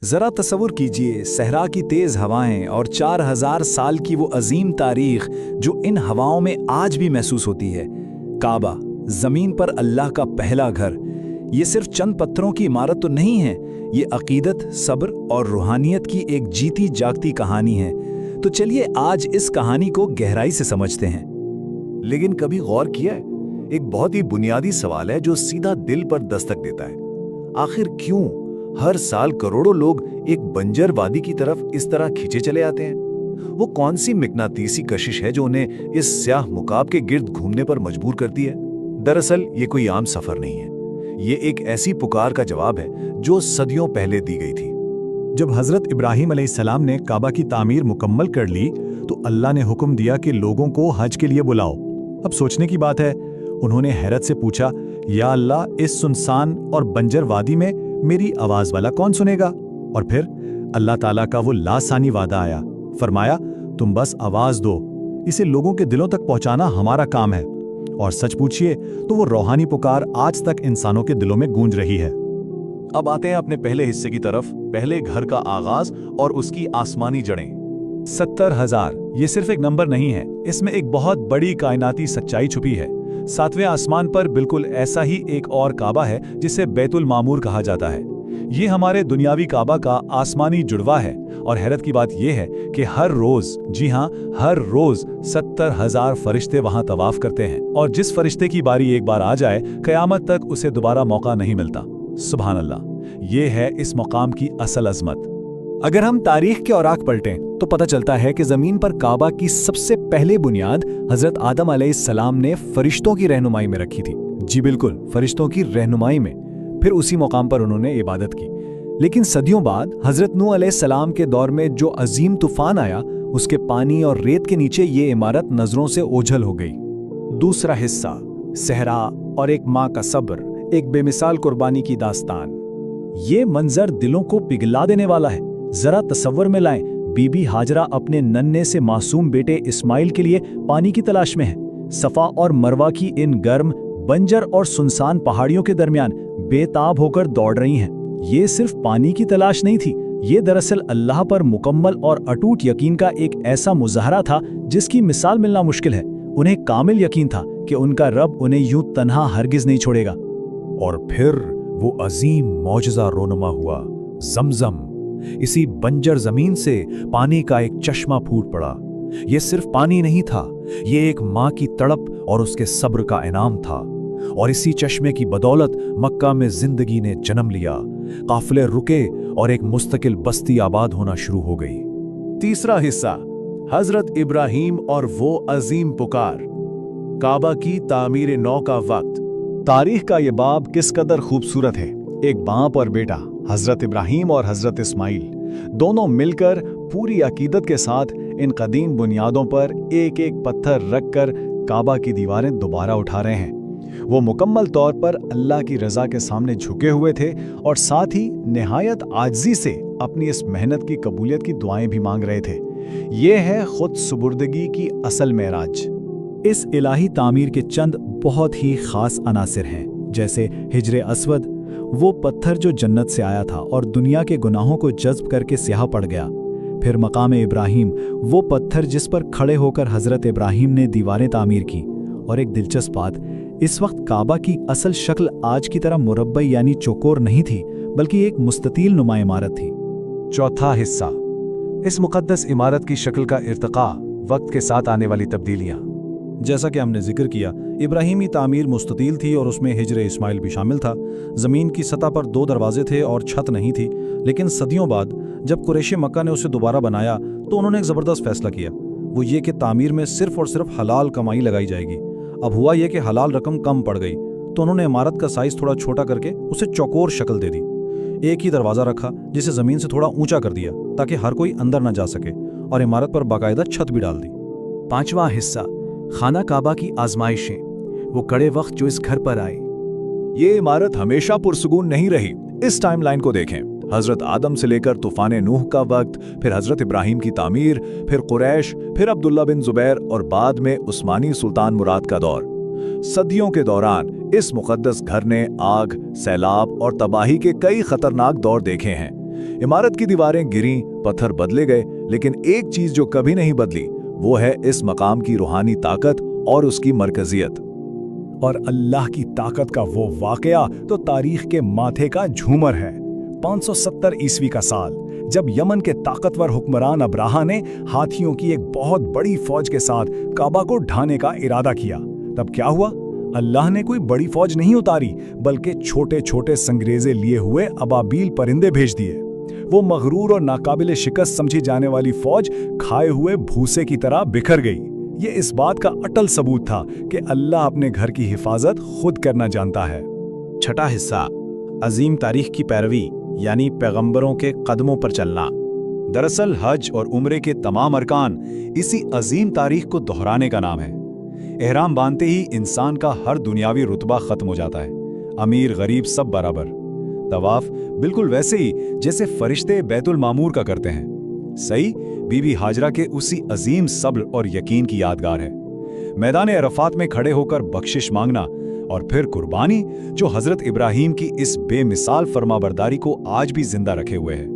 ज़रा तसव्वुर कीजिए सहरा की तेज़ हवाएं और 4000 साल की वो अजीम तारीख जो इन हवाओं में आज भी महसूस होती है। काबा, ज़मीन पर अल्लाह का पहला घर, ये सिर्फ चंद पत्थरों की इमारत तो नहीं है, ये अकीदत, सब्र और रूहानियत की एक जीती जागती कहानी है। तो चलिए आज इस कहानी को गहराई से समझते हैं। लेकिन कभी गौर किया है, एक बहुत ही बुनियादी सवाल है जो सीधा दिल पर दस्तक देता है। आखिर क्यों हर साल करोड़ों लोग एक बंजर वादी की तरफ इस तरह खींचे चले आते हैं? वो कौन सी मिकनातीसी कशिश है जो उन्हें इस स्याह मुकाब के गिर्द घूमने पर मजबूर करती है? दरअसल ये कोई आम सफर नहीं है, ये एक ऐसी पुकार का जवाब है जो सदियों पहले दी गई थी। जब हजरत इब्राहीम अलैहिस्सलाम ने काबा की तामीर मुकम्मल कर ली तो अल्लाह ने हुक्म दिया कि लोगों को हज के लिए बुलाओ। अब सोचने की बात है, उन्होंने हैरत से पूछा, या अल्लाह, इस सुनसान और बंजर वादी में मेरी आवाज वाला कौन सुनेगा? और फिर अल्लाह ताला का वो लासानी वादा आया, फरमाया, तुम बस आवाज दो, इसे लोगों के दिलों तक पहुंचाना हमारा काम है। और सच पूछिए तो वो रूहानी पुकार आज तक इंसानों के दिलों में गूंज रही है। अब आते हैं अपने पहले हिस्से की तरफ, पहले घर का आगाज और उसकी आसमानी जड़ें। 70,000 ये सिर्फ एक नंबर नहीं है, इसमें एक बहुत बड़ी कायनाती सच्चाई छुपी है। 7वें आसमान पर बिल्कुल ऐसा ही एक और काबा है जिसे बैतुल मामूर कहा जाता है। ये हमारे दुनियावी काबा का आसमानी जुड़वा है। और हैरत की बात यह है कि हर रोज, जी हाँ, हर रोज 70,000 फरिश्ते वहां तवाफ करते हैं। और जिस फरिश्ते की बारी एक बार आ जाए, कयामत तक उसे दोबारा मौका नहीं मिलता। सुभान अल्लाह, ये है इस मकाम की असल अजमत। अगर हम तारीख के औराक पलटें तो पता चलता है कि जमीन पर काबा की सबसे पहले बुनियाद हजरत आदम अलैहिस्सलाम ने फरिश्तों की रहनुमाई में रखी थी। जी बिल्कुल, फरिश्तों की रहनुमाई में। फिर उसी मुकाम पर उन्होंने इबादत की। लेकिन सदियों बाद हजरत नूह अलैहिस्सलाम के दौर में जो अजीम तूफान आया, उसके पानी और रेत के नीचे ये इमारत नजरों से ओझल हो गई। दूसरा हिस्सा, सहरा और एक माँ का सब्र, एक बेमिसाल कुर्बानी की दास्तान। ये मंजर दिलों को पिघला देने वाला है। जरा तसव्वुर में लाएं, बीबी हाजरा अपने नन्हे से मासूम बेटे इस्माइल के लिए पानी की तलाश में है। सफा और मरवा की इन गर्म, बंजर और सुनसान पहाड़ियों के दरमियान बेताब होकर दौड़ रही हैं। ये सिर्फ पानी की तलाश नहीं थी, ये दरअसल अल्लाह पर मुकम्मल और अटूट यकीन का एक ऐसा मुजाहरा था जिसकी मिसाल मिलना मुश्किल है। उन्हें कामिल यकीन था कि उनका रब उन्हें यूं तन्हा हरगिज नहीं छोड़ेगा। और फिर वो अजीम मौजज़ा रोनुमा हुआ, ज़मज़म। इसी बंजर जमीन से पानी का एक चश्मा फूट पड़ा। ये सिर्फ पानी नहीं था, ये एक माँ की तड़प और उसके सब्र का इनाम था। और इसी चश्मे की बदौलत मक्का में जिंदगी ने जन्म लिया, काफिले रुके और एक मुस्तकिल बस्ती आबाद होना शुरू हो गई। तीसरा हिस्सा, हजरत इब्राहीम और वो अजीम पुकार, काबा की तामीर नौ का वक्त। तारीख का ये बाब किस कदर खूबसूरत है। एक बाप और बेटा, हजरत इब्राहीम और हजरत इस्माइल, दोनों मिलकर पूरी अकीदत के साथ इन कदीम बुनियादों पर एक एक पत्थर रखकर काबा की दीवारें दोबारा उठा रहे हैं। वो मुकम्मल तौर पर अल्लाह की रज़ा के सामने झुके हुए थे और साथ ही निहायत आजिज़ी से अपनी इस मेहनत की कबूलियत की दुआएं भी मांग रहे थे। ये है खुद सुबुर्दगी की असल मेराज। इस इलाही तामीर के चंद बहुत ही खास अनासिर हैं, जैसे हिजरे अस्वद, वो पत्थर जो जन्नत से आया था और दुनिया के गुनाहों को जज्ब करके स्याह पड़ गया। फिर मकाम इब्राहीम, वो पत्थर जिस पर खड़े होकर हजरत इब्राहीम ने दीवारें तामीर की। और एक दिलचस्प बात, इस वक्त काबा की असल शक्ल आज की तरह मुरब्बई यानी चौकोर नहीं थी, बल्कि एक मुस्ततील नुमा इमारत थी। चौथा हिस्सा, इस मुकद्दस इमारत की शक्ल का इर्तिका, वक्त के साथ आने वाली तब्दीलियां। जैसा कि हमने जिक्र किया, इब्राहीमी तामीर मुस्ततील थी और उसमें हिजरे इस्माइल भी शामिल था। ज़मीन की सतह पर 2 दरवाजे थे और छत नहीं थी। लेकिन सदियों बाद जब कुरैशी मक्का ने उसे दोबारा बनाया तो उन्होंने एक ज़बरदस्त फैसला किया। वो ये कि तामीर में सिर्फ और सिर्फ हलाल कमाई लगाई जाएगी। अब हुआ यह कि हलाल रकम कम पड़ गई, तो उन्होंने इमारत का साइज़ थोड़ा छोटा करके उसे चौकोर शक्ल दे दी। एक ही दरवाज़ा रखा जिसे ज़मीन से थोड़ा ऊंचा कर दिया ताकि हर कोई अंदर न जा सके, और इमारत पर बाकायदा छत भी डाल दी। पांचवा हिस्सा, खाना काबा की आजमाइशें, वो कड़े वक्त जो इस घर पर आए। ये इमारत हमेशा पुरसुकून नहीं रही। इस टाइमलाइन को देखें, हजरत आदम से लेकर तूफान नूह का वक्त, फिर हजरत इब्राहीम की तामीर, फिर कुरैश, फिर अब्दुल्ला बिन जुबैर और बाद में उस्मानी सुल्तान मुराद का दौर। सदियों के दौरान इस मुकद्दस घर ने आग, सैलाब और तबाही के कई खतरनाक दौर देखे हैं। इमारत की दीवारें गिरीं, पत्थर बदले गए, लेकिन एक चीज जो कभी नहीं बदली वो है इस मकाम की रूहानी ताकत और उसकी मरकजियत। और अल्लाह की ताकत का वो वाकया तो तारीख के माथे का झूमर है। 570 ईस्वी का साल, जब यमन के ताकतवर हुक्मरान अब्राहा ने हाथियों की एक बहुत बड़ी फौज के साथ काबा को ढाने का इरादा किया, तब क्या हुआ? अल्लाह ने कोई बड़ी फौज नहीं उतारी, बल्कि छोटे छोटे संगरेजे लिए हुए अबाबील परिंदे भेज दिए। वो मगरूर और नाकाबिले शिकस्त समझी जाने वाली फौज खाए हुए भूसे की तरह बिखर गई। ये इस बात का अटल सबूत था कि अल्लाह अपने घर की हिफाजत खुद करना जानता है। छठा हिस्सा, अजीम तारीख की पैरवी यानी पैगंबरों के कदमों पर चलना। दरअसल हज और उम्रे के तमाम अरकान इसी अजीम तारीख को दोहराने का नाम है। एहराम बांधते ही इंसान का हर दुनियावी रुतबा खत्म हो जाता है, अमीर गरीब सब बराबर। तवाफ बिल्कुल वैसे ही जैसे फरिश्ते बैतुल मामूर का करते हैं। सही बीबी हाजरा के उसी अजीम सब्र और यकीन की यादगार है। मैदान अरफात में खड़े होकर बख्शिश मांगना और फिर कुर्बानी, जो हजरत इब्राहीम की इस बेमिसाल फरमाबरदारी को आज भी जिंदा रखे हुए है।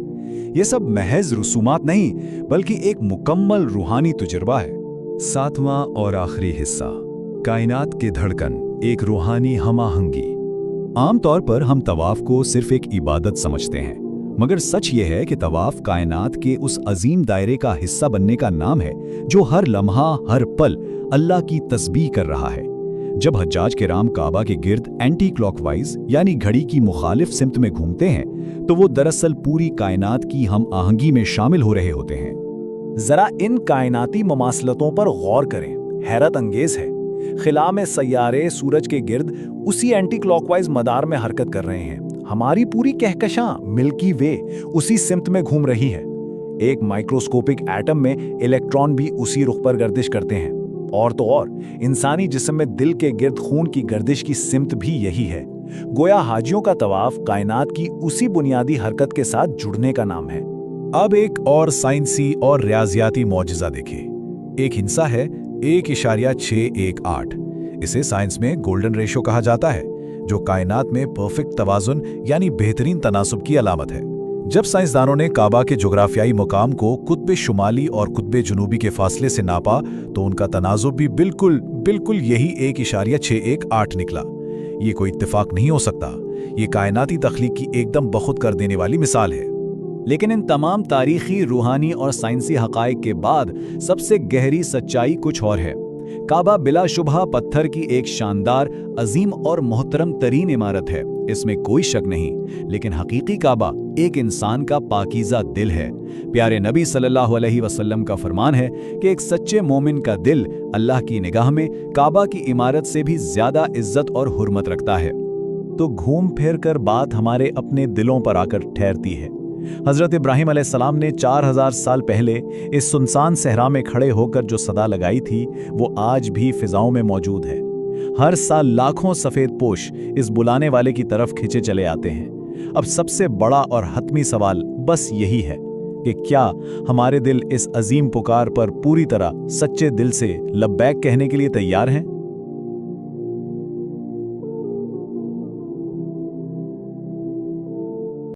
ये सब महज रसूमात नहीं बल्कि एक मुकम्मल रूहानी तजुर्बा है। सातवां और आखिरी हिस्सा, कायनात की धड़कन, एक रूहानी हमाहंगी। आमतौर पर हम तवाफ को सिर्फ एक इबादत समझते हैं, मगर सच ये है कि तवाफ कायनात के उस अजीम दायरे का हिस्सा बनने का नाम है जो हर लम्हा हर पल अल्लाह की तस्बीह कर रहा है। जब हज्जाज किराम काबा के गिर्द एंटी क्लॉकवाइज यानी घड़ी की मुखालिफ सिमत में घूमते हैं तो वो दरअसल पूरी कायनात की हम आहंगी में शामिल हो रहे होते हैं। जरा इन कायनाती ममासलतों पर गौर करें, हैरत अंगेज है। खिला में सैयारे सूरज के गिर्द उसी एंटी क्लॉकवाइज मदार में हरकत कर रहे हैं। हमारी पूरी कहकशां मिल्की वे उसी सिमत में घूम रही है। एक माइक्रोस्कोपिक एटम में इलेक्ट्रॉन भी उसी रुख पर गर्दिश करते हैं। और तो और इंसानी जिस्म में दिल के गिर्द खून की गर्दिश की सिमत भी यही है। गोया हाजियों का तवाफ कायनात की उसी बुनियादी हरकत के साथ जुड़ने का नाम है। अब एक और साइंसी और रियाजियाती मौजज़ा देखें। एक हिस्सा है 1.618। इसे साइंस में गोल्डन रेशो कहा जाता है, जो कायनात में परफेक्ट तवाजुन यानी बेहतरीन तनासुब की अलामत है। जब साइंसदानों ने काबा के जोग्राफियाई मुकाम को कुतुब शुमाली और कुतुब जुनूबी के फासले से नापा तो उनका तनाजुब भी बिल्कुल यही 1.618 निकला। ये कोई इत्तेफाक नहीं हो सकता, ये कायनाती तख्लीक की एकदम बखुद कर देने वाली मिसाल है। लेकिन इन तमाम तारीखी, रूहानी और साइंसी हक़ाइक़ के बाद सबसे गहरी सच्चाई कुछ और है। काबा बिलाशुबहा पत्थर की एक शानदार, अजीम और मोहतरम तरीन इमारत है, इसमें कोई शक नहीं। लेकिन हकीकी काबा एक इंसान का पाकीज़ा दिल है। प्यारे नबी सल्लल्लाहु अलैहि वसल्लम का फरमान है कि एक सच्चे मोमिन का दिल अल्लाह की निगाह में काबा की इमारत से भी ज्यादा इज्जत और हुर्मत रखता है। तो घूम फिर कर बात हमारे अपने दिलों पर आकर ठहरती है। हजरत इब्राहीम अलैहिस्सलाम ने 4000 साल पहले इस सुनसान सहरा में खड़े होकर जो सदा लगाई थी वो आज भी फिजाओं में मौजूद है। हर साल लाखों सफेद पोश इस बुलाने वाले की तरफ खिंचे चले आते हैं। अब सबसे बड़ा और हतमी सवाल बस यही है कि क्या हमारे दिल इस अजीम पुकार पर पूरी तरह सच्चे दिल से लब्बैक कहने के लिए तैयार हैं?